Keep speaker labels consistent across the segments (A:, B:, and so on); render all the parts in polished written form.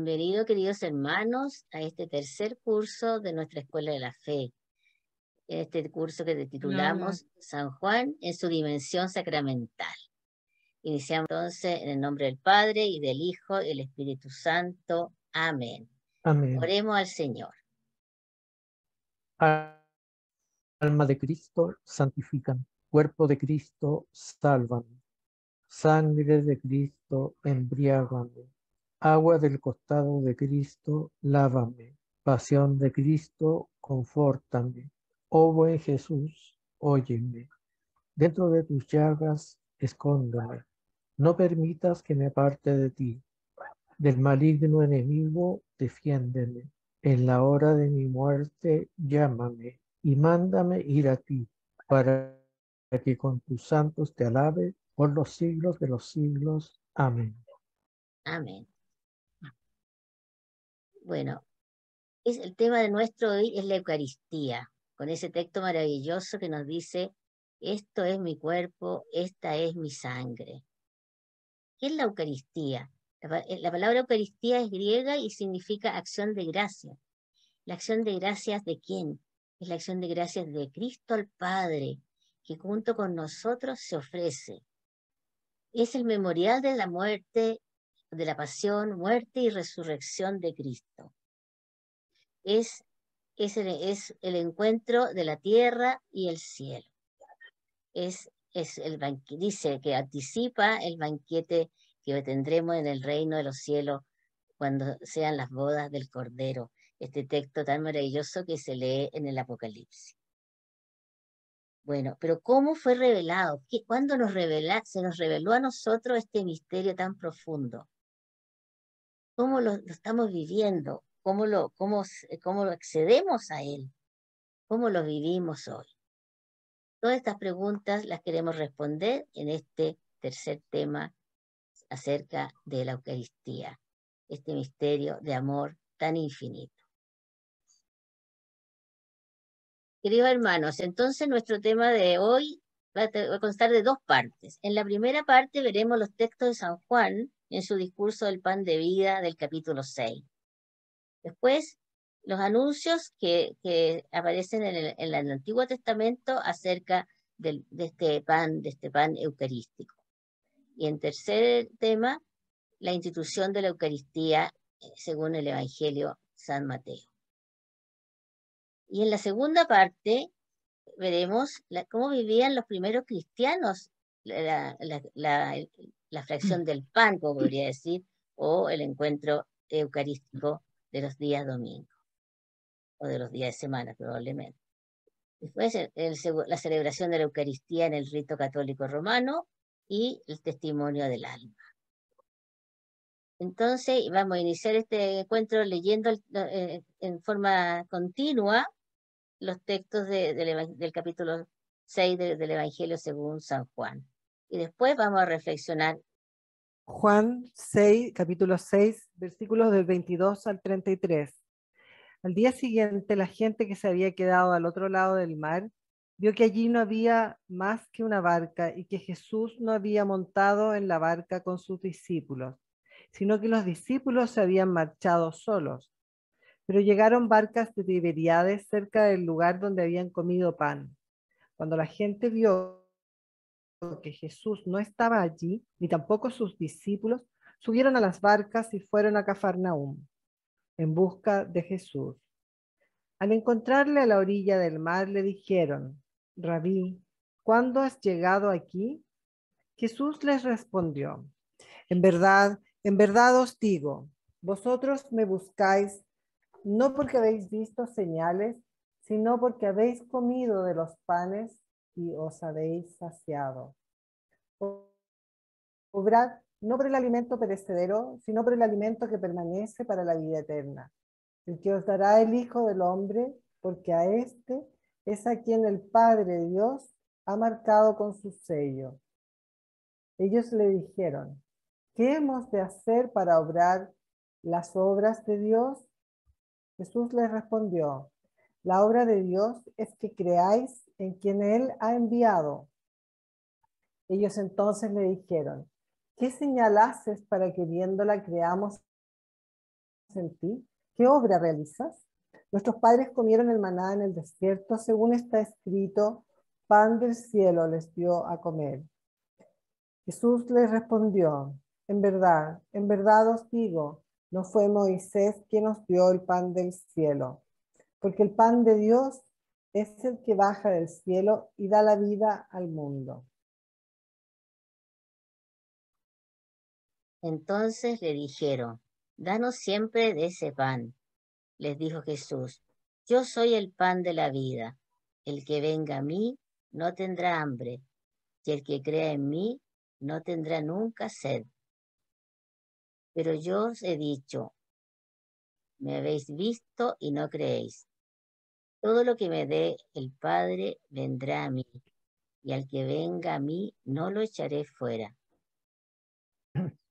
A: Bienvenidos, queridos hermanos, a este tercer curso de nuestra Escuela de la Fe. Este curso que titulamos San Juan en su dimensión sacramental. Iniciamos entonces en el nombre del Padre, y del Hijo, y del Espíritu Santo. Amén.
B: Amén.
A: Oremos al Señor.
B: Alma de Cristo, santifícame. Cuerpo de Cristo, sálvame. Sangre de Cristo, embriágame. Agua del costado de Cristo, lávame. Pasión de Cristo, confórtame. Oh buen Jesús, óyeme. Dentro de tus llagas, escóndame. No permitas que me aparte de ti. Del maligno enemigo, defiéndeme. En la hora de mi muerte, llámame y mándame ir a ti, para que con tus santos te alabe por los siglos de los siglos. Amén.
A: Amén. Bueno, el tema de nuestro hoy es la Eucaristía, con ese texto maravilloso que nos dice: esto es mi cuerpo, esta es mi sangre. ¿Qué es la Eucaristía? La palabra Eucaristía es griega y significa acción de gracias. ¿La acción de gracias de quién? Es la acción de gracias de Cristo al Padre, que junto con nosotros se ofrece. Es el memorial de la muerte, de la pasión, muerte y resurrección de Cristo. Es el encuentro de la tierra y el cielo. Dice que anticipa el banquete que tendremos en el reino de los cielos cuando sean las bodas del Cordero. Este texto tan maravilloso que se lee en el Apocalipsis. Bueno, pero ¿cómo fue revelado? ¿Cuándo se nos reveló a nosotros este misterio tan profundo? ¿Cómo lo estamos viviendo? ¿Cómo lo accedemos a él? ¿Cómo lo vivimos hoy? Todas estas preguntas las queremos responder en este tercer tema acerca de la Eucaristía, este misterio de amor tan infinito. Queridos hermanos, entonces nuestro tema de hoy va a constar de dos partes. En la primera parte veremos los textos de San Juan en su discurso del pan de vida del capítulo 6. Después, los anuncios que aparecen en el Antiguo Testamento acerca de este pan eucarístico. Y en tercer tema, la institución de la Eucaristía según el Evangelio San Mateo. Y en la segunda parte veremos cómo vivían los primeros cristianos la fracción del pan, como podría decir, o el encuentro eucarístico de los días domingos, o de los días de semana probablemente. Después la celebración de la Eucaristía en el rito católico romano y el testimonio del alma. Entonces vamos a iniciar este encuentro leyendo en forma continua los textos del capítulo 6 del Evangelio según San Juan. Y después vamos a reflexionar.
C: Juan 6, capítulo 6, versículos del 22 al 33. Al día siguiente, la gente que se había quedado al otro lado del mar vio que allí no había más que una barca y que Jesús no había montado en la barca con sus discípulos, sino que los discípulos se habían marchado solos. Pero llegaron barcas de Tiberíades cerca del lugar donde habían comido pan. Cuando la gente vio que Jesús no estaba allí, ni tampoco sus discípulos, subieron a las barcas y fueron a Cafarnaúm en busca de Jesús. Al encontrarle a la orilla del mar, le dijeron: Rabí, ¿cuándo has llegado aquí? Jesús les respondió: en verdad os digo, vosotros me buscáis no porque habéis visto señales, sino porque habéis comido de los panes y os habéis saciado. Obrad no por el alimento perecedero, sino por el alimento que permanece para la vida eterna, el que os dará el Hijo del Hombre, porque a este es a quien el Padre Dios ha marcado con su sello. Ellos le dijeron: ¿qué hemos de hacer para obrar las obras de Dios? Jesús les respondió: la obra de Dios es que creáis en quien Él ha enviado. Ellos entonces le dijeron: ¿qué señal haces para que viéndola creamos en ti? ¿Qué obra realizas? Nuestros padres comieron el maná en el desierto, según está escrito, pan del cielo les dio a comer. Jesús les respondió, en verdad os digo, no fue Moisés quien nos dio el pan del cielo, porque el pan de Dios es el que baja del cielo y da la vida al mundo.
A: Entonces le dijeron, danos siempre de ese pan. Les dijo Jesús, yo soy el pan de la vida. El que venga a mí no tendrá hambre, y el que crea en mí no tendrá nunca sed. Pero yo os he dicho, me habéis visto y no creéis. Todo lo que me dé el Padre vendrá a mí, y al que venga a mí no lo echaré fuera.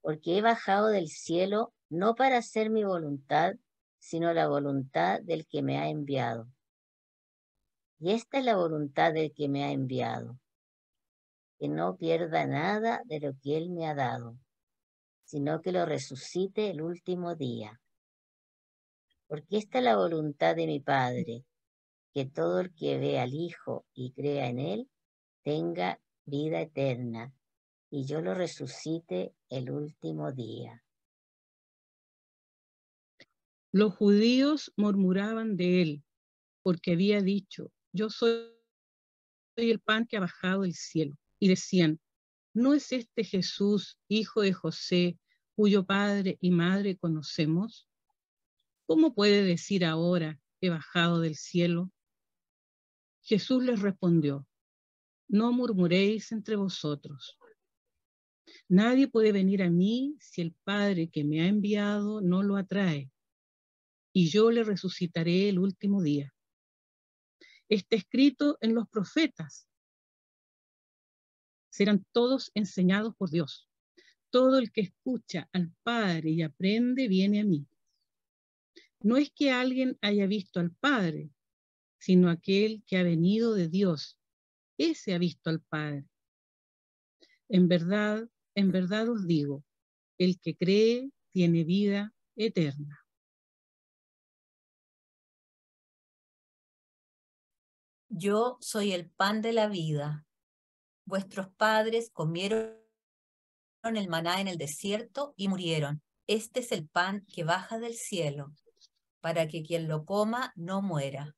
A: Porque he bajado del cielo no para hacer mi voluntad, sino la voluntad del que me ha enviado. Y esta es la voluntad del que me ha enviado, que no pierda nada de lo que él me ha dado, sino que lo resucite el último día. Porque esta es la voluntad de mi Padre, que todo el que ve al Hijo y crea en él tenga vida eterna, y yo lo resucite el último día.
D: Los judíos murmuraban de él, porque había dicho, yo soy el pan que ha bajado del cielo. Y decían, ¿no es este Jesús, hijo de José, cuyo padre y madre conocemos? ¿Cómo puede decir ahora, he bajado del cielo? Jesús les respondió, no murmuréis entre vosotros. Nadie puede venir a mí si el Padre que me ha enviado no lo atrae, y yo le resucitaré el último día. Está escrito en los profetas. Serán todos enseñados por Dios. Todo el que escucha al Padre y aprende viene a mí. No es que alguien haya visto al Padre, sino aquel que ha venido de Dios. Ese ha visto al Padre. En verdad os digo, el que cree tiene vida eterna.
E: Yo soy el pan de la vida. Vuestros padres comieron el maná en el desierto y murieron. Este es el pan que baja del cielo, para que quien lo coma no muera.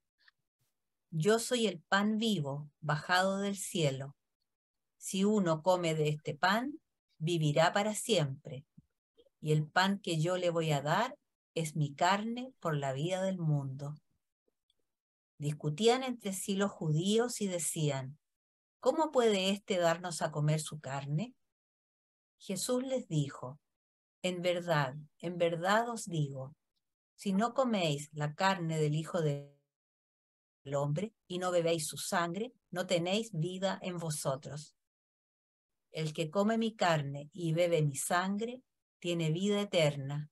E: Yo soy el pan vivo, bajado del cielo. Si uno come de este pan, vivirá para siempre. Y el pan que yo le voy a dar es mi carne por la vida del mundo. Discutían entre sí los judíos y decían, ¿cómo puede éste darnos a comer su carne? Jesús les dijo, en verdad os digo, si no coméis la carne del Hijo del Hombre y no bebéis su sangre, no tenéis vida en vosotros. El que come mi carne y bebe mi sangre, tiene vida eterna,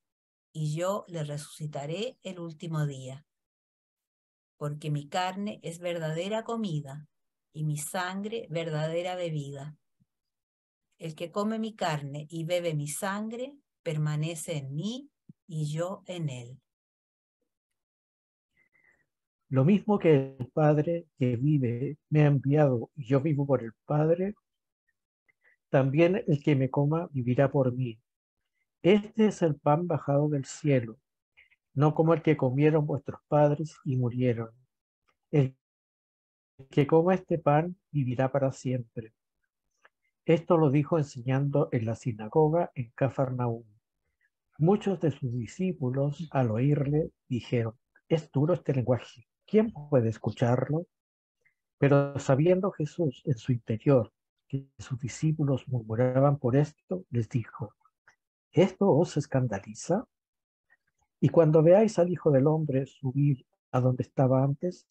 E: y yo le resucitaré el último día. Porque mi carne es verdadera comida, y mi sangre verdadera bebida. El que come mi carne y bebe mi sangre, permanece en mí, y yo en él.
B: Lo mismo que el Padre que vive me ha enviado y yo vivo por el Padre, también el que me coma vivirá por mí. Este es el pan bajado del cielo, no como el que comieron vuestros padres y murieron. El que coma este pan vivirá para siempre. Esto lo dijo enseñando en la sinagoga en Cafarnaúm. Muchos de sus discípulos, al oírle, dijeron, es duro este lenguaje, ¿quién puede escucharlo? Pero sabiendo Jesús en su interior que sus discípulos murmuraban por esto, les dijo, ¿esto os escandaliza? Y cuando veáis al Hijo del Hombre subir a donde estaba antes,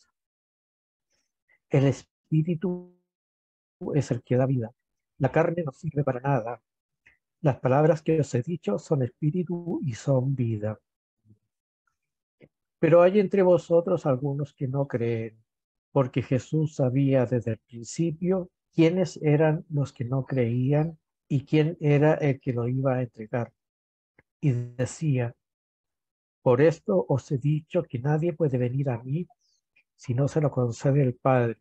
B: el Espíritu es el que da vida. La carne no sirve para nada. Las palabras que os he dicho son espíritu y son vida. Pero hay entre vosotros algunos que no creen, porque Jesús sabía desde el principio quiénes eran los que no creían y quién era el que lo iba a entregar. Y decía, Por esto os he dicho que nadie puede venir a mí si no se lo concede el Padre.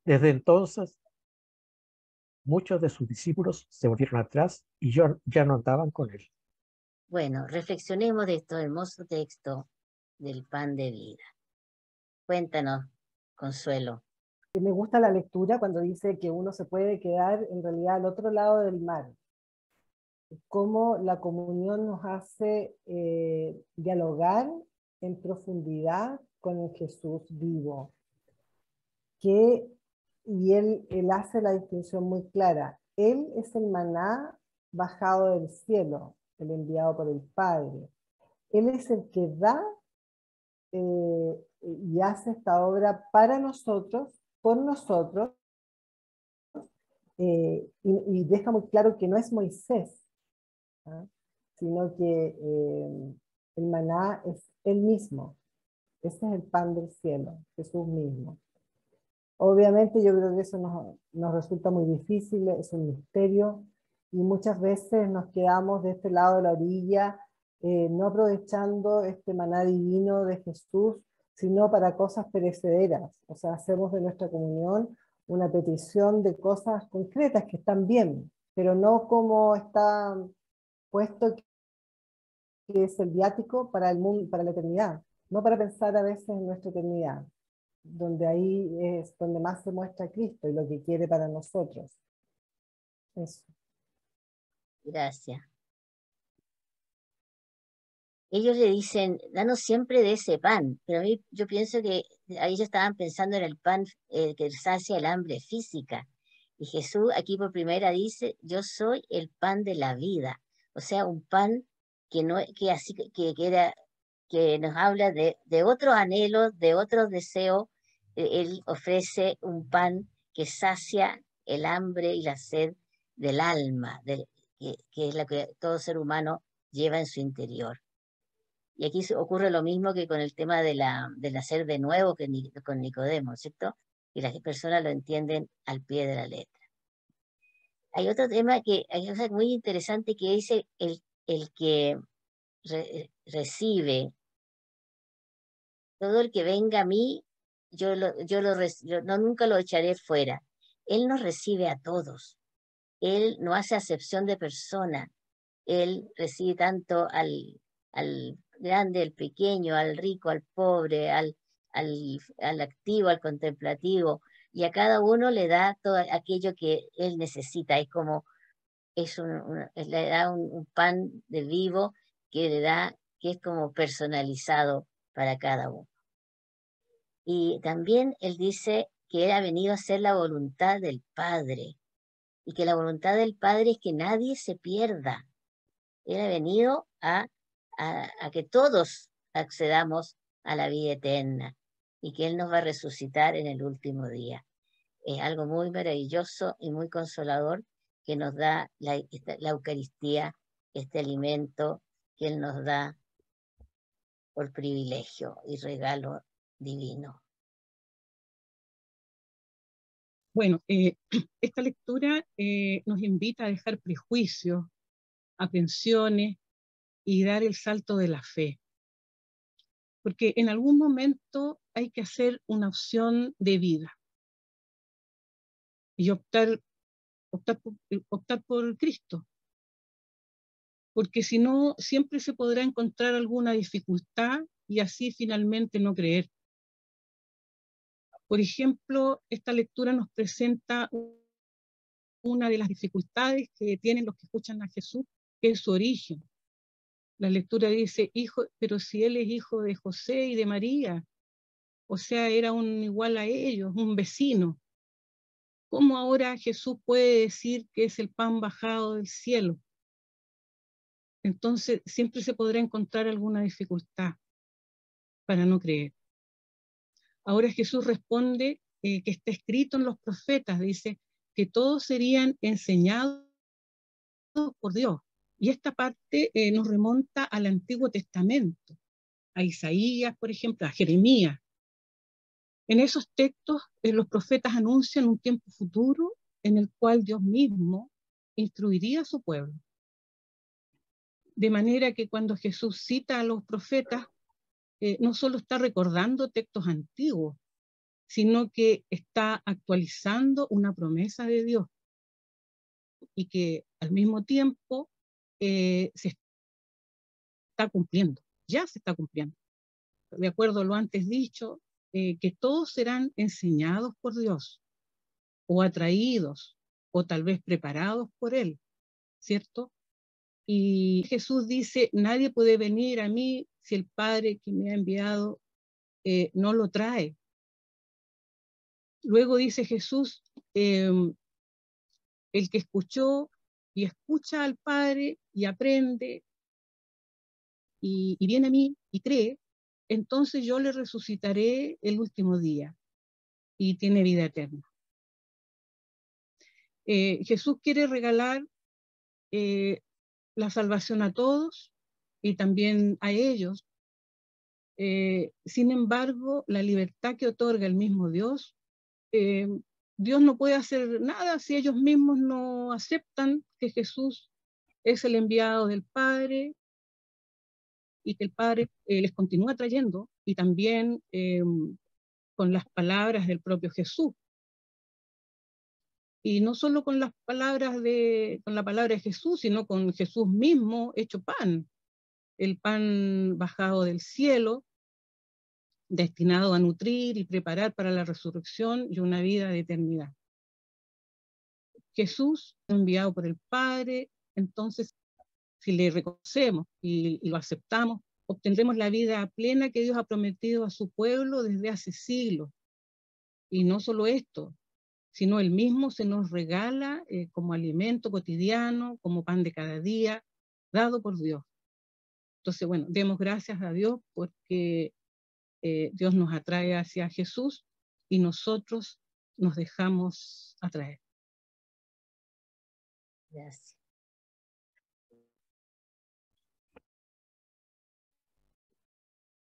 B: Desde entonces, muchos de sus discípulos se volvieron atrás y ya no andaban con él.
A: Bueno, reflexionemos de este hermoso texto del pan de vida. Cuéntanos, Consuelo.
C: Me gusta la lectura cuando dice que uno se puede quedar en realidad al otro lado del mar. Cómo la comunión nos hace dialogar en profundidad con el Jesús vivo. Y él hace la distinción muy clara. Él es el maná bajado del cielo, el enviado por el Padre. Él es el que da y hace esta obra para nosotros, por nosotros, y deja muy claro que no es Moisés, ¿ah? Sino que el maná es él mismo. Ese es el pan del cielo, Jesús mismo. Obviamente yo creo que eso nos resulta muy difícil, es un misterio, y muchas veces nos quedamos de este lado de la orilla, no aprovechando este maná divino de Jesús, sino para cosas perecederas. O sea, hacemos de nuestra comunión una petición de cosas concretas que están bien, pero no como está puesto que es el viático para el mundo, para la eternidad, no para pensar a veces en nuestra eternidad, donde ahí es donde más se muestra Cristo y lo que quiere para nosotros. Eso.
A: Gracias. Ellos le dicen, danos siempre de ese pan, pero a mí yo pienso que ahí ellos estaban pensando en el pan que sacia el hambre física. Y Jesús aquí por primera dice, yo soy el pan de la vida. O sea, un pan que no que así era que nos habla de otros anhelos, de otros deseos. Él ofrece un pan que sacia el hambre y la sed del alma, que es la que todo ser humano lleva en su interior. Y aquí ocurre lo mismo que con el tema del nacer de nuevo con Nicodemo, ¿cierto? Y las personas lo entienden al pie de la letra. Hay otro tema hay cosa muy interesante que dice el que recibe, todo el que venga a mí, yo nunca lo echaré fuera. Él nos recibe a todos. Él no hace acepción de persona. Él recibe tanto al grande, al pequeño, al rico, al pobre, al activo, al contemplativo, y a cada uno le da todo aquello que él necesita. Es como, le da un pan de vivo que es como personalizado para cada uno. Y también él dice que él ha venido a hacer la voluntad del Padre, y que la voluntad del Padre es que nadie se pierda. Él ha venido a que todos accedamos a la vida eterna y que Él nos va a resucitar en el último día. Es algo muy maravilloso y muy consolador que nos da la Eucaristía, este alimento que Él nos da por privilegio y regalo divino.
D: Bueno, esta lectura nos invita a dejar prejuicios, aprensiones y dar el salto de la fe. Porque en algún momento hay que hacer una opción de vida y optar por Cristo. Porque si no, siempre se podrá encontrar alguna dificultad y así finalmente no creer. Por ejemplo, esta lectura nos presenta una de las dificultades que tienen los que escuchan a Jesús, que es su origen. La lectura dice, hijo, pero si él es hijo de José y de María, o sea, era un igual a ellos, un vecino. ¿Cómo ahora Jesús puede decir que es el pan bajado del cielo? Entonces, siempre se podrá encontrar alguna dificultad para no creer. Ahora Jesús responde que está escrito en los profetas, dice que todos serían enseñados por Dios. Y esta parte nos remonta al Antiguo Testamento, a Isaías, por ejemplo, a Jeremías. En esos textos los profetas anuncian un tiempo futuro en el cual Dios mismo instruiría a su pueblo. De manera que cuando Jesús cita a los profetas, no solo está recordando textos antiguos, sino que está actualizando una promesa de Dios y que al mismo tiempo se está cumpliendo, ya se está cumpliendo. De acuerdo a lo antes dicho, que todos serán enseñados por Dios, o atraídos, o tal vez preparados por Él, ¿cierto? Y Jesús dice, nadie puede venir a mí si el Padre que me ha enviado no lo trae. Luego dice Jesús, el que escuchó y escucha al Padre y aprende y viene a mí y cree, entonces yo le resucitaré el último día y tiene vida eterna. Jesús quiere regalar la salvación a todos y también a ellos. Sin embargo, la libertad que otorga el mismo Dios, Dios no puede hacer nada si ellos mismos no aceptan que Jesús es el enviado del Padre y que el Padre les continúa trayendo, y también con las palabras del propio Jesús. Y no solo con las palabras con la palabra de Jesús, sino con Jesús mismo hecho pan, el pan bajado del cielo, destinado a nutrir y preparar para la resurrección y una vida de eternidad. Jesús, enviado por el Padre, entonces, si le reconocemos y lo aceptamos, obtendremos la vida plena que Dios ha prometido a su pueblo desde hace siglos. Y no solo esto, sino Él mismo se nos regala como alimento cotidiano, como pan de cada día, dado por Dios. Entonces, bueno, demos gracias a Dios porque Dios nos atrae hacia Jesús y nosotros nos dejamos atraer.
A: Gracias.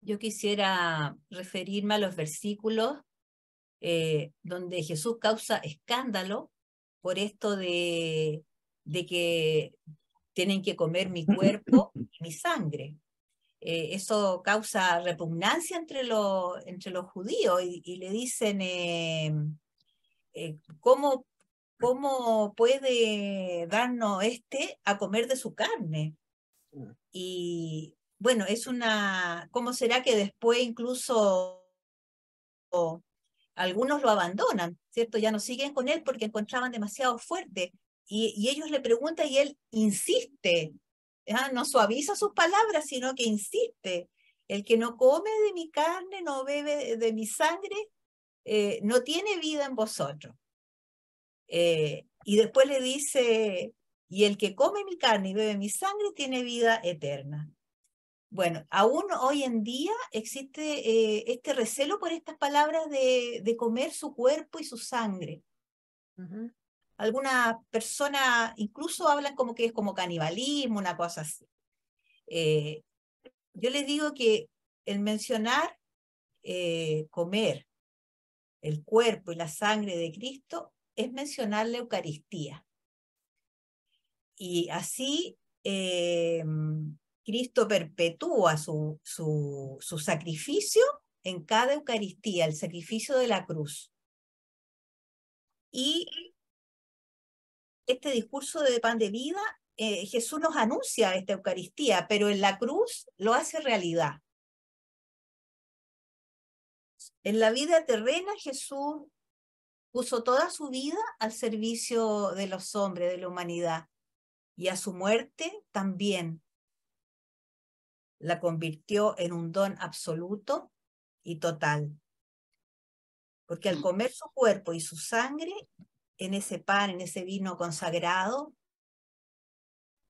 E: Yo quisiera referirme a los versículos donde Jesús causa escándalo por esto de que tienen que comer mi cuerpo y mi sangre. Eso causa repugnancia entre los judíos y le dicen, ¿cómo puede darnos a comer de su carne? Y bueno, ¿cómo será que después incluso algunos lo abandonan, ¿cierto? Ya no siguen con él porque encontraban demasiado fuerte. Y ellos le preguntan y él insiste, no suaviza sus palabras, sino que insiste. El que no come de mi carne, no bebe de mi sangre, no tiene vida en vosotros. Y después le dice, y el que come mi carne y bebe mi sangre tiene vida eterna. Bueno, aún hoy en día existe este recelo por estas palabras de comer su cuerpo y su sangre.
A: Uh-huh.
E: Algunas personas incluso hablan como que es como canibalismo, una cosa así. Yo les digo que el mencionar comer el cuerpo y la sangre de Cristo es mencionar la Eucaristía. Y así Cristo perpetúa su sacrificio en cada Eucaristía, el sacrificio de la cruz. Y este discurso de pan de vida, Jesús nos anuncia esta Eucaristía, pero en la cruz lo hace realidad. En la vida terrena Jesús puso toda su vida al servicio de los hombres, de la humanidad, y a su muerte también la convirtió en un don absoluto y total. Porque al comer su cuerpo y su sangre, en ese pan, en ese vino consagrado,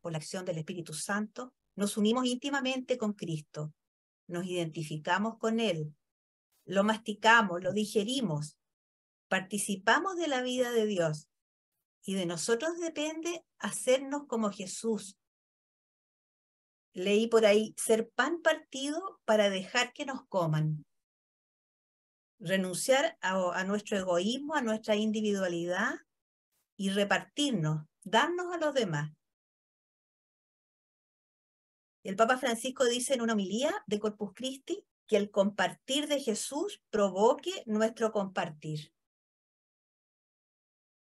E: por la acción del Espíritu Santo, nos unimos íntimamente con Cristo, nos identificamos con Él, lo masticamos, lo digerimos, participamos de la vida de Dios, y de nosotros depende hacernos como Jesús. Leí por ahí, ser pan partido para dejar que nos coman. Renunciar a nuestro egoísmo, a nuestra individualidad y repartirnos, darnos a los demás. El Papa Francisco dice en una homilía de Corpus Christi que el compartir de Jesús provoque nuestro compartir.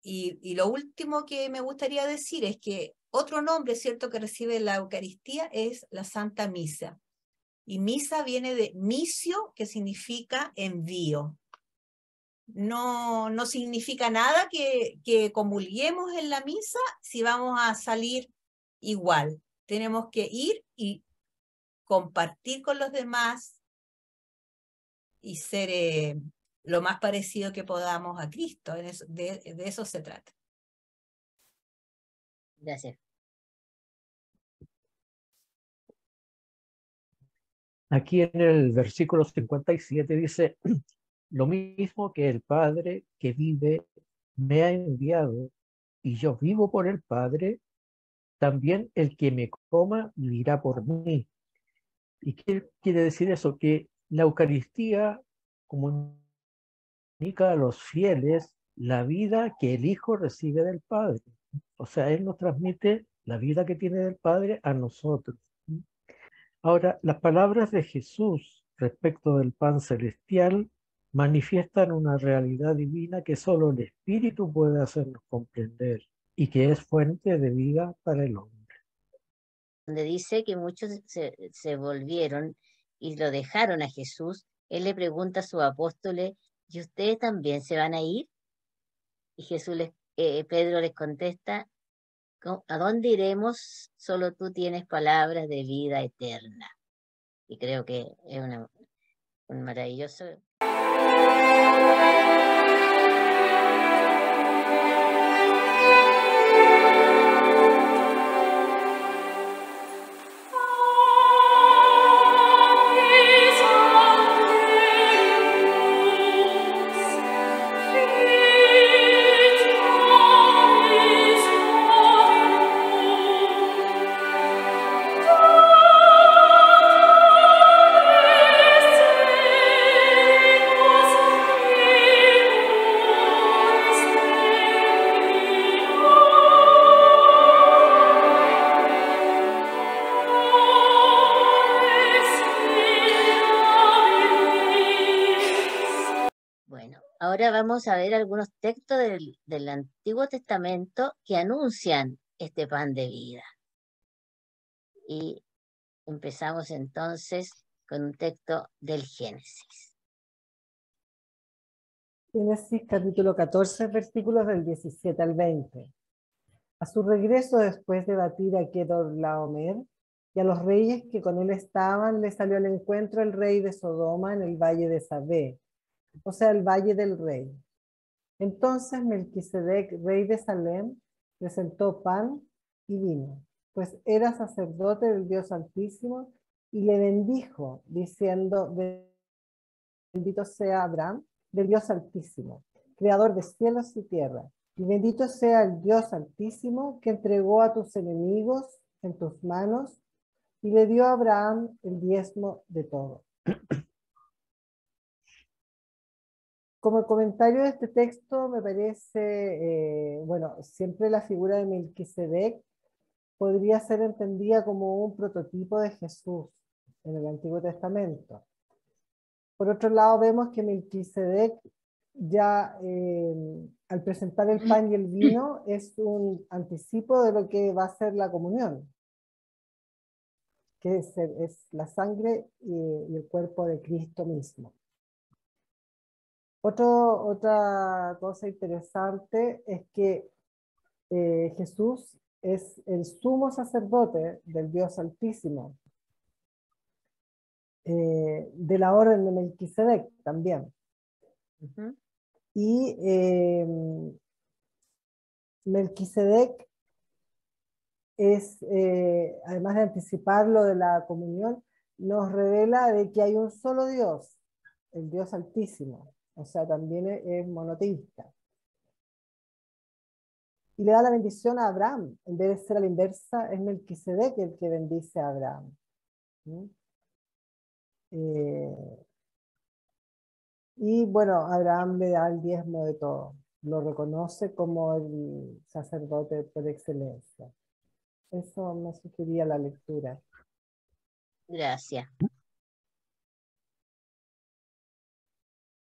E: Y lo último que me gustaría decir es que otro nombre, ¿cierto?, que recibe la Eucaristía es la Santa Misa. Y misa viene de misio, que significa envío. No significa nada que comulguemos en la misa si vamos a salir igual. Tenemos que ir y compartir con los demás y ser lo más parecido que podamos a Cristo. De eso se trata.
A: Gracias.
B: Aquí en el versículo 57 dice, lo mismo que el Padre que vive me ha enviado y yo vivo por el Padre, también el que me coma vivirá por mí. ¿Y qué quiere decir eso? Que la Eucaristía comunica a los fieles la vida que el Hijo recibe del Padre. O sea, Él nos transmite la vida que tiene del Padre a nosotros. Ahora, las palabras de Jesús respecto del pan celestial manifiestan una realidad divina que solo el Espíritu puede hacernos comprender y que es fuente de vida para el hombre.
A: Donde dice que muchos se volvieron y lo dejaron a Jesús, él le pregunta a sus apóstoles, ¿y ustedes también se van a ir? Y Pedro les contesta, ¿a dónde iremos? Solo tú tienes palabras de vida eterna. Y creo que es un maravilloso... Ahora vamos a ver algunos textos del Antiguo Testamento que anuncian este pan de vida. Y empezamos entonces con un texto del Génesis.
C: Génesis capítulo 14, versículos del 17 al 20. A su regreso después de batir a Kedorlaomer y a los reyes que con él estaban, le salió al encuentro el rey de Sodoma en el valle de Sabé, o sea, el valle del rey. Entonces Melquisedec, rey de Salem, presentó pan y vino, pues era sacerdote del Dios Altísimo, y le bendijo, diciendo, bendito sea Abraham, del Dios Altísimo, creador de cielos y tierra, y bendito sea el Dios Altísimo, que entregó a tus enemigos en tus manos, y le dio a Abraham el diezmo de todo. Como comentario de este texto, me parece, bueno, siempre la figura de Melquisedec podría ser entendida como un prototipo de Jesús en el Antiguo Testamento. Por otro lado, vemos que Melquisedec ya al presentar el pan y el vino es un anticipo de lo que va a ser la comunión, que es la sangre y el cuerpo de Cristo mismo. Otra cosa interesante es que Jesús es el sumo sacerdote del Dios Altísimo, de la orden de Melquisedec también.
A: Uh-huh.
C: Y Melquisedec es, además de anticipar lo de la comunión, nos revela de que hay un solo Dios, el Dios Altísimo. O sea, también es monoteísta. Y le da la bendición a Abraham. En vez de ser a la inversa, es Melquisedec el que bendice a Abraham. Y bueno, Abraham le da el diezmo de todo. Lo reconoce como el sacerdote por excelencia. Eso me sugería la lectura.
A: Gracias.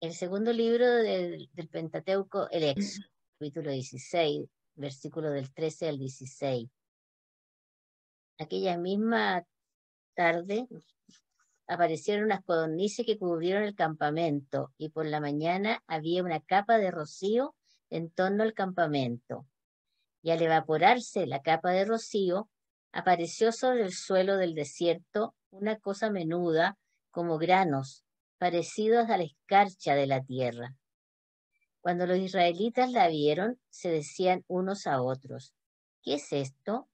A: El segundo libro del Pentateuco, el Éxodo, capítulo 16, versículo del 13 al 16. Aquella misma tarde aparecieron unas codornices que cubrieron el campamento, y por la mañana había una capa de rocío en torno al campamento. Y al evaporarse la capa de rocío, apareció sobre el suelo del desierto una cosa menuda como granos, parecidos a la escarcha de la tierra. Cuando los israelitas la vieron, se decían unos a otros: ¿qué es esto?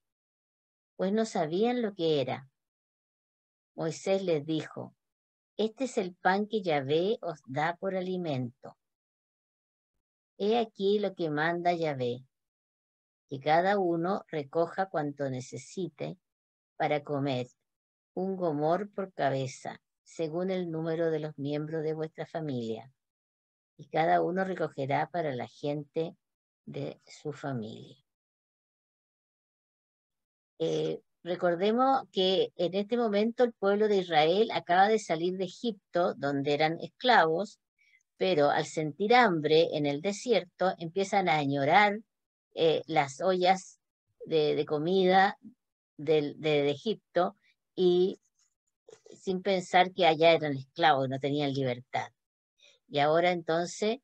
A: Pues no sabían lo que era. Moisés les dijo: este es el pan que Yahvé os da por alimento. He aquí lo que manda Yahvé, que cada uno recoja cuanto necesite para comer, un gomor por cabeza, según el número de los miembros de vuestra familia, y cada uno recogerá para la gente de su familia. Recordemos que en este momento el pueblo de Israel acaba de salir de Egipto, donde eran esclavos, pero al sentir hambre en el desierto empiezan a añorar las ollas de comida de Egipto, y sin pensar que allá eran esclavos, no tenían libertad. Y ahora entonces,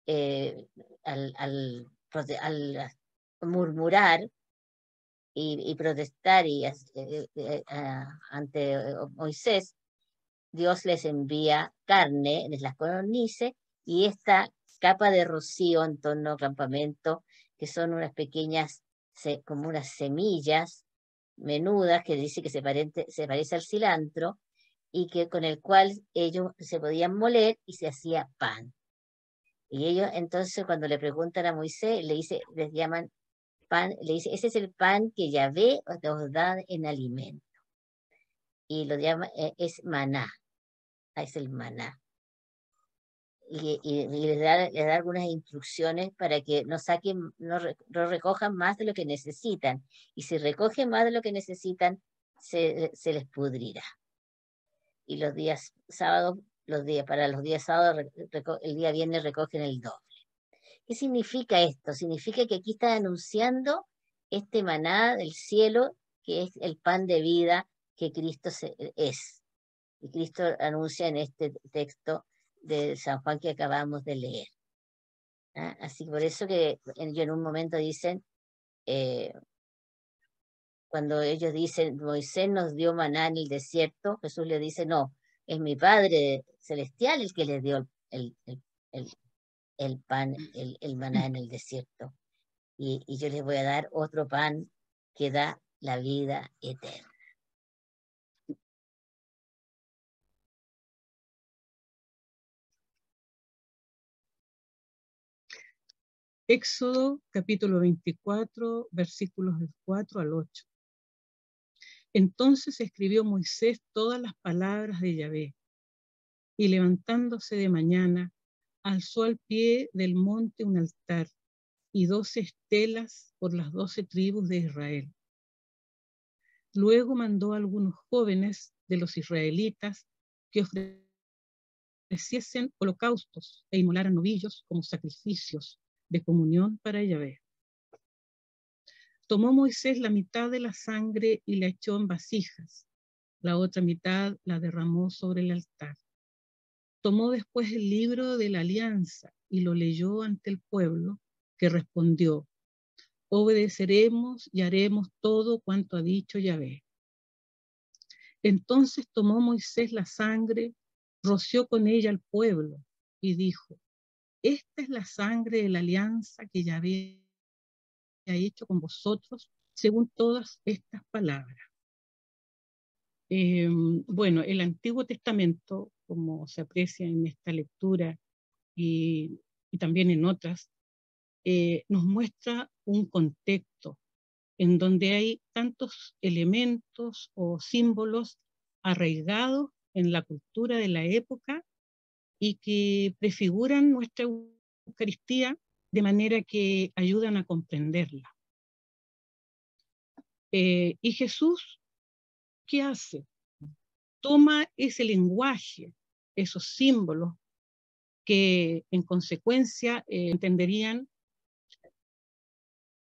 A: al murmurar y protestar ante Moisés, Dios les envía carne, les las codornices, y esta capa de rocío en torno al campamento, que son unas pequeñas, como unas semillas menudas, que dice que se parece al cilantro, y que con el cual ellos se podían moler y se hacía pan. Y ellos entonces, cuando le preguntan a Moisés, les llaman pan, le dice: ese es el pan que Yahvé os da en alimento. Y lo llama, es maná, es el maná. Y les da algunas instrucciones para que no saquen, no recojan más de lo que necesitan. Y si recogen más de lo que necesitan, se les pudrirá. Y los días sábados, para los días sábados, el día viernes recogen el doble. ¿Qué significa esto? Significa que aquí está anunciando este maná del cielo, que es el pan de vida que Cristo es. Y Cristo anuncia en este texto de San Juan que acabamos de leer. ¿Ah? Así por eso que ellos en un momento dicen, cuando ellos dicen, Moisés nos dio maná en el desierto, Jesús le dice: no, es mi Padre Celestial el que les dio el pan, el maná en el desierto. Y yo les voy a dar otro pan que da la vida eterna.
D: Éxodo capítulo 24, versículos del 4 al 8. Entonces escribió Moisés todas las palabras de Yahvé, y levantándose de mañana, alzó al pie del monte un altar y 12 estelas por las 12 tribus de Israel. Luego mandó a algunos jóvenes de los israelitas que ofreciesen holocaustos e inmolaran novillos como sacrificios de comunión para Yahvé. Tomó Moisés la mitad de la sangre y la echó en vasijas. La otra mitad la derramó sobre el altar. Tomó después el libro de la alianza y lo leyó ante el pueblo, que respondió: obedeceremos y haremos todo cuanto ha dicho Yahvé. Entonces tomó Moisés la sangre, roció con ella al pueblo y dijo: esta es la sangre de la alianza que Yahvé ha hecho con vosotros según todas estas palabras. Bueno, el Antiguo Testamento, como se aprecia en esta lectura y también en otras, nos muestra un contexto en donde hay tantos elementos o símbolos arraigados en la cultura de la época y que prefiguran nuestra Eucaristía de manera que ayudan a comprenderla. Y Jesús, ¿qué hace? toma ese lenguaje, esos símbolos, que en consecuencia entenderían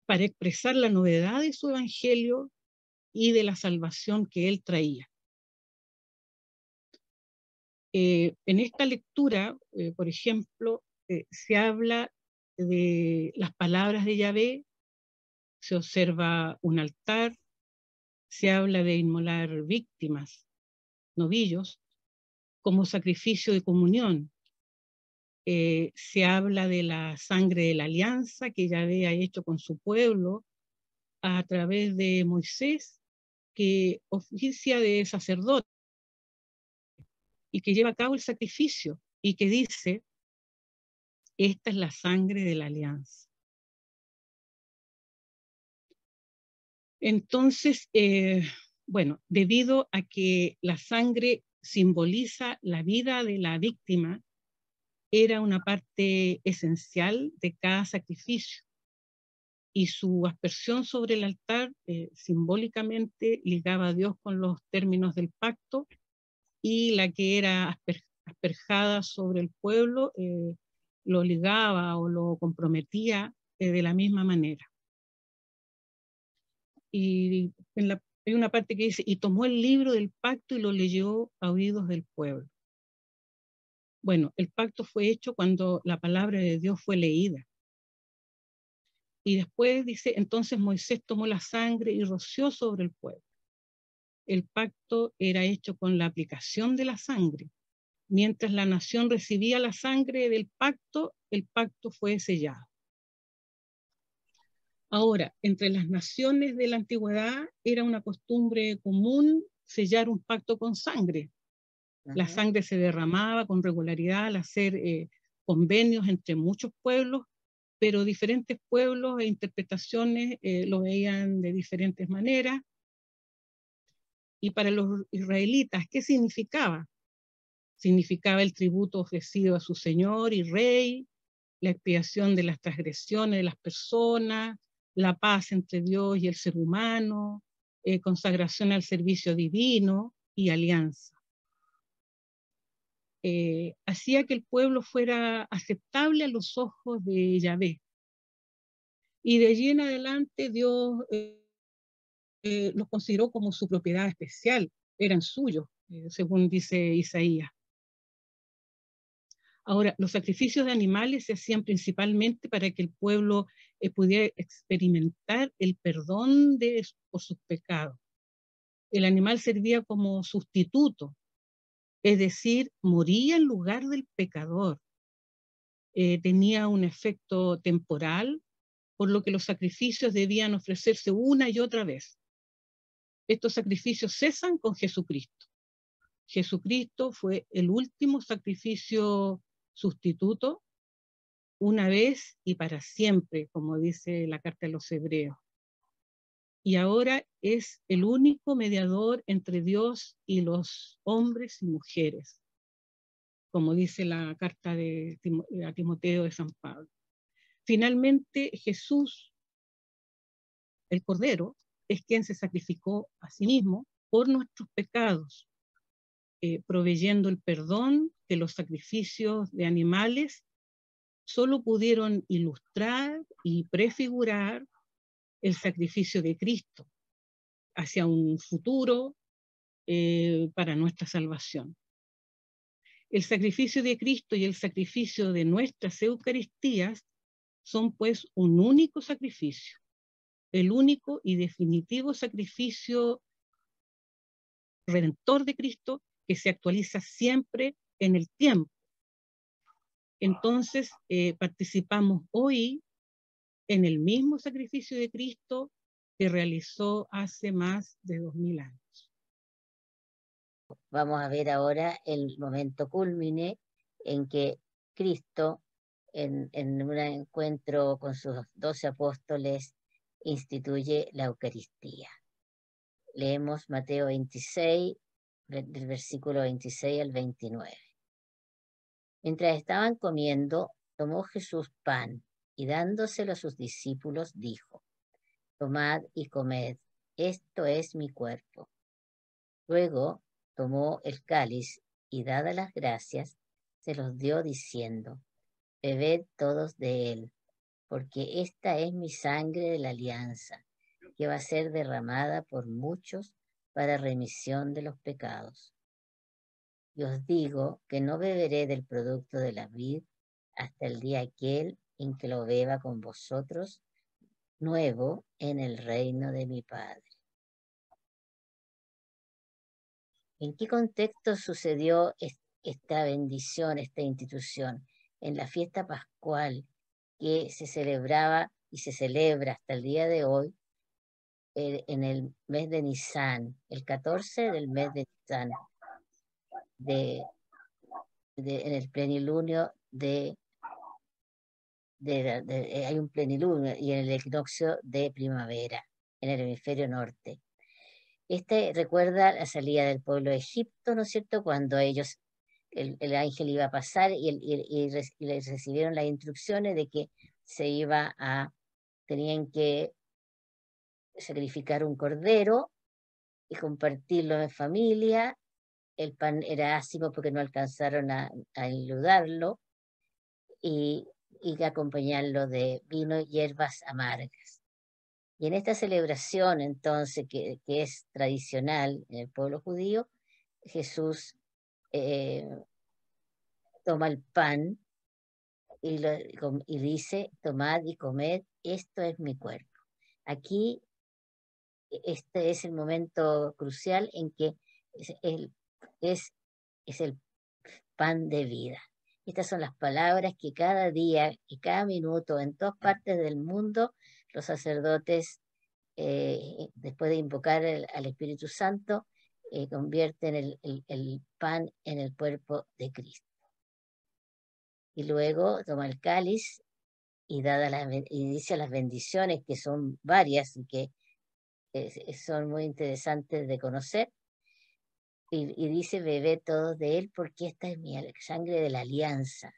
D: para expresar la novedad de su evangelio y de la salvación que él traía. En esta lectura, por ejemplo, se habla de las palabras de Yahvé, se observa un altar, se habla de inmolar víctimas, novillos, como sacrificio de comunión. Se habla de la sangre de la alianza que Yahvé ha hecho con su pueblo a través de Moisés, que oficia de sacerdote y que lleva a cabo el sacrificio y que dice, esta es la sangre de la alianza. Entonces, bueno, debido a que la sangre simboliza la vida de la víctima, era una parte esencial de cada sacrificio. Y su aspersión sobre el altar simbólicamente ligaba a Dios con los términos del pacto, y la que era asperjada sobre el pueblo lo ligaba o lo comprometía de la misma manera. Y hay una parte que dice, y tomó el libro del pacto y lo leyó a oídos del pueblo. Bueno, el pacto fue hecho cuando la palabra de Dios fue leída. Y después dice, entonces Moisés tomó la sangre y roció sobre el pueblo. El pacto era hecho con la aplicación de la sangre. Mientras la nación recibía la sangre del pacto, el pacto fue sellado. Ahora, entre las naciones de la antigüedad era una costumbre común sellar un pacto con sangre. La sangre se derramaba con regularidad al hacer convenios entre muchos pueblos, pero diferentes pueblos e interpretaciones lo veían de diferentes maneras. Y para los israelitas, ¿qué significaba? Significaba el tributo ofrecido a su Señor y Rey, la expiación de las transgresiones de las personas, la paz entre Dios y el ser humano, consagración al servicio divino y alianza. Hacía que el pueblo fuera aceptable a los ojos de Yahvé. Y de allí en adelante Dios los consideró como su propiedad especial, eran suyos, según dice Isaías. Ahora, los sacrificios de animales se hacían principalmente para que el pueblo pudiera experimentar el perdón por sus pecados. El animal servía como sustituto, es decir, moría en lugar del pecador. Tenía un efecto temporal, por lo que los sacrificios debían ofrecerse una y otra vez. Estos sacrificios cesan con Jesucristo. Jesucristo fue el último sacrificio sustituto, una vez y para siempre, como dice la carta de los Hebreos. Y ahora es el único mediador entre Dios y los hombres y mujeres, como dice la carta a Timoteo de San Pablo. Finalmente, Jesús, el Cordero, es quien se sacrificó a sí mismo por nuestros pecados, proveyendo el perdón que los sacrificios de animales solo pudieron ilustrar y prefigurar el sacrificio de Cristo hacia un futuro para nuestra salvación. El sacrificio de Cristo y el sacrificio de nuestras Eucaristías son pues un único sacrificio, el único y definitivo sacrificio redentor de Cristo que se actualiza siempre en el tiempo. Entonces, participamos hoy en el mismo sacrificio de Cristo que realizó hace más de 2000 años.
A: Vamos a ver ahora el momento cúlmine en que Cristo, en un encuentro con sus 12 apóstoles, instituye la Eucaristía. Leemos Mateo 26, del versículo 26 al 29. Mientras estaban comiendo, tomó Jesús pan y dándoselo a sus discípulos dijo: tomad y comed, esto es mi cuerpo. Luego tomó el cáliz y dadas las gracias, se los dio diciendo: bebed todos de él, porque esta es mi sangre de la alianza, que va a ser derramada por muchos para remisión de los pecados. Y os digo que no beberé del producto de la vid hasta el día aquel en que lo beba con vosotros nuevo en el reino de mi Padre. ¿En qué contexto sucedió esta bendición, esta institución? En la fiesta pascual que se celebraba y se celebra hasta el día de hoy en el mes de Nisan, el 14 del mes de Nisan, en el plenilunio hay un plenilunio y en el equinoccio de primavera en el hemisferio norte. Este recuerda la salida del pueblo de Egipto, ¿no es cierto?, cuando ellos, el ángel iba a pasar y les recibieron las instrucciones de que tenían que sacrificar un cordero y compartirlo en familia. El pan era ácido porque no alcanzaron a enludarlo y acompañarlo de vino y hierbas amargas. Y en esta celebración, entonces, que es tradicional en el pueblo judío, Jesús toma el pan y dice: tomad y comed, esto es mi cuerpo. Aquí, este es el momento crucial en que es el pan de vida. Estas son las palabras que cada día y cada minuto en todas partes del mundo los sacerdotes, después de invocar al Espíritu Santo, convierten el pan en el cuerpo de Cristo. Y luego toma el cáliz y dice las bendiciones, que son varias y que son muy interesantes de conocer. Y dice: bebed todos de él, porque esta es mi sangre de la alianza,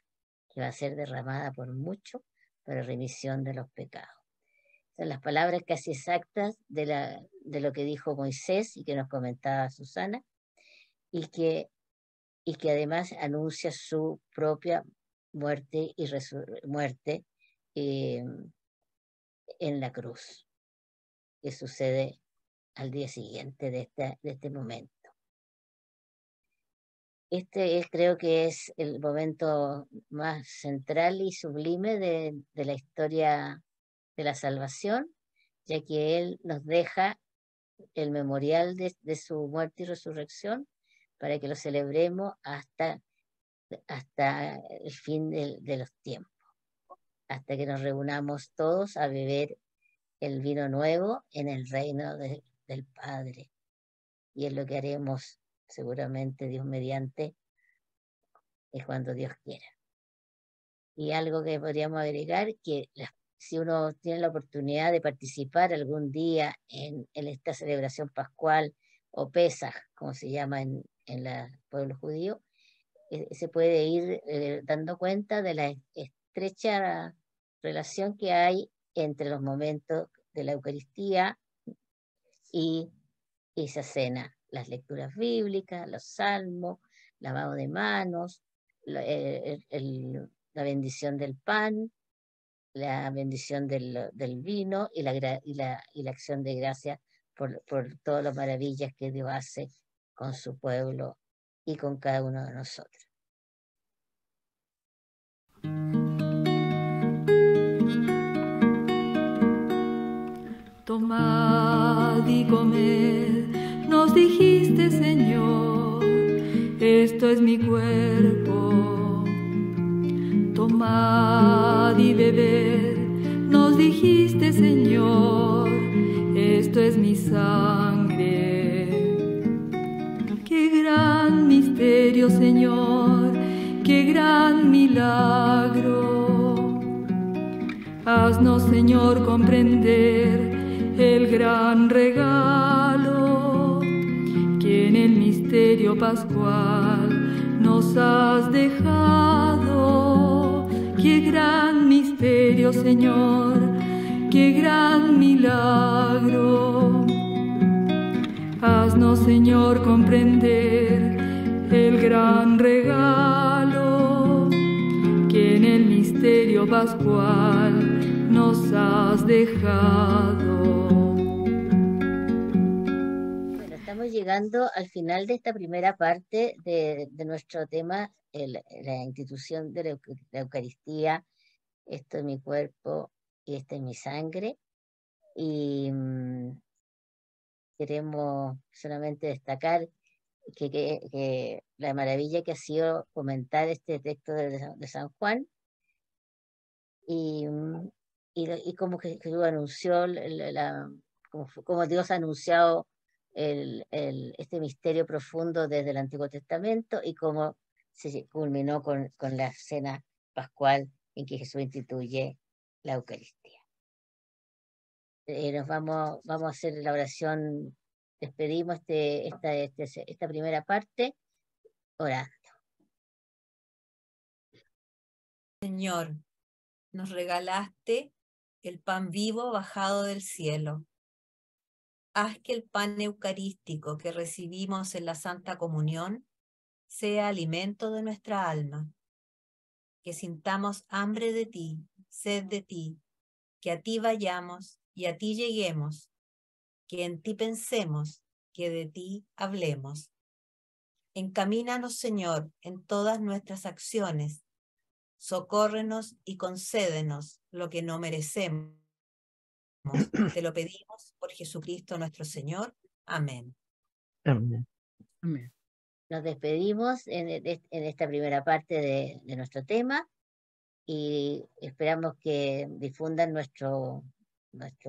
A: que va a ser derramada por mucho para remisión de los pecados. Son las palabras casi exactas de lo que dijo Moisés y que nos comentaba Susana, y que además anuncia su propia muerte en la cruz, que sucede al día siguiente de este momento. Creo que es el momento más central y sublime de la historia de la salvación, ya que Él nos deja el memorial de su muerte y resurrección para que lo celebremos hasta el fin de los tiempos, hasta que nos reunamos todos a beber el vino nuevo en el reino del Padre. Y es lo que haremos seguramente, Dios mediante, es cuando Dios quiera. Y algo que podríamos agregar, que si uno tiene la oportunidad de participar algún día en esta celebración pascual o Pesaj, como se llama en el pueblo judío, se puede ir dando cuenta de la estrecha relación que hay entre los momentos de la Eucaristía y esa cena. Las lecturas bíblicas, los salmos, lavado de manos, la bendición del pan, la bendición del vino y la acción de gracias por todas las maravillas que Dios hace con su pueblo y con cada uno de nosotros.
F: Tomad y comed, nos dijiste, Señor, esto es mi cuerpo. Tomad y bebed, nos dijiste, Señor, esto es mi sangre. Qué gran misterio, Señor, qué gran milagro. Haznos, Señor, comprender el gran regalo que en el misterio pascual nos has dejado. Qué gran misterio, Señor, qué gran milagro. Haznos, Señor, comprender el gran regalo que en el misterio pascual nos has dejado.
A: Bueno, estamos llegando al final de esta primera parte de nuestro tema, la institución de la Eucaristía. Esto es mi cuerpo y esta es mi sangre. Y queremos solamente destacar que la maravilla que ha sido comentar este texto de San Juan y como que Jesús anunció, como Dios ha anunciado este misterio profundo desde el Antiguo Testamento y cómo se culminó con la cena pascual en que Jesús instituye la Eucaristía. Vamos a hacer la oración, despedimos esta primera parte orando.
E: Señor, nos regalaste el pan vivo bajado del cielo. Haz que el pan eucarístico que recibimos en la Santa Comunión sea alimento de nuestra alma. Que sintamos hambre de ti, sed de ti, que a ti vayamos y a ti lleguemos, que en ti pensemos, que de ti hablemos. Encamínanos, Señor, en todas nuestras acciones. Socórrenos y concédenos lo que no merecemos. Te lo pedimos por Jesucristo nuestro Señor. Amén.
B: Amén.
D: Amén.
A: Nos despedimos en esta primera parte de nuestro tema y esperamos que difundan nuestro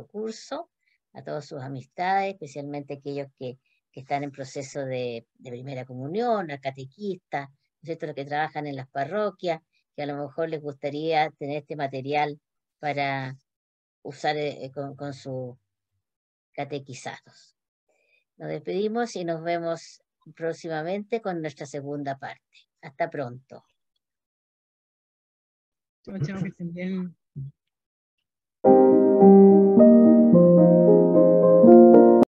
A: curso a todas sus amistades, especialmente aquellos que están en proceso de primera comunión, a catequistas, ¿no es cierto?, los que trabajan en las parroquias, que a lo mejor les gustaría tener este material para usar con sus catequizados. Nos despedimos y nos vemos próximamente con nuestra segunda parte. Hasta pronto.
D: Chao, chao, que estén bien.